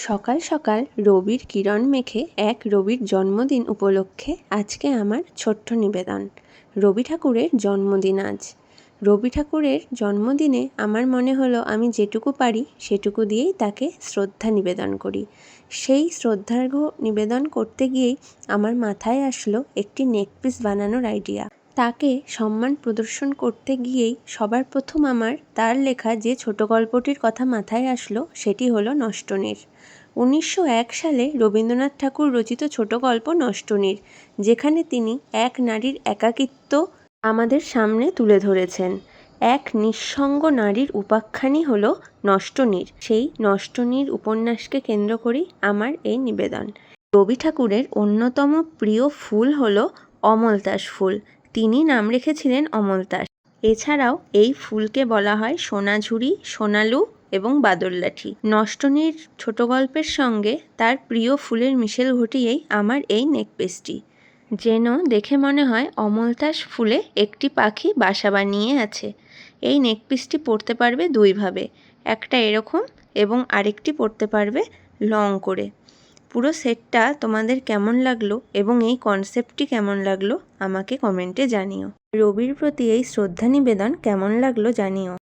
সকাল সকাল রবির কিরণ মেখে এক রবির জন্মদিন উপলক্ষে আজকে আমার ছোট্ট নিবেদন। রবি ঠাকুরের জন্মদিন আজ। রবি ঠাকুরের জন্মদিনে আমার মনে হলো আমি যেটুকু পারি সেটুকু দিয়েই তাকে শ্রদ্ধা নিবেদন করি। সেই শ্রদ্ধার্ঘ নিবেদন করতে গিয়েই আমার মাথায় আসলো একটি নেকপিস বানানোর আইডিয়া। তাকে সম্মান প্রদর্শন করতে গিয়েই সবার প্রথম আমার তার লেখা যে ছোট গল্পটির কথা মাথায় আসলো সেটি হলো নষ্টনীড়। 1901 সালে রবীন্দ্রনাথ ঠাকুর রচিত ছোট গল্প নষ্টনীড়, যেখানে তিনি এক নারীর একাকিত্ব আমাদের সামনে তুলে ধরেছেন। এক নিঃসঙ্গ নারীর উপাখ্যানই হলো নষ্টনীড়। সেই নষ্টনীড় উপন্যাসকে কেন্দ্র করেই আমার এই নিবেদন। রবি ঠাকুরের অন্যতম প্রিয় ফুল হলো অমলতাস ফুল। তিনি নাম রেখেছিলেন অমলতাস। এছাড়াও এই ফুলকে বলা হয় সোনাঝুরি, সোনালু এবং বাদরলাঠি। নষ্টনীড় ছোট গল্পের সঙ্গে তার প্রিয় ফুলের মিশেল ঘটিয়েই আমার এই নেকপিসটি। যেন দেখে মনে হয় অমলতাস ফুলে একটি পাখি বাসা বানিয়ে আছে। এই নেকপিসটি পরতে পারবে দুইভাবে, একটা এরকম এবং আরেকটি পরতে পারবে লং করে। পুরো সেটটা তোমাদের কেমন লাগলো এবং এই কনসেপ্টটি কেমন লাগলো আমাকে কমেন্টে জানিও। রবির প্রতি এই শ্রদ্ধা নিবেদন কেমন লাগলো জানিও।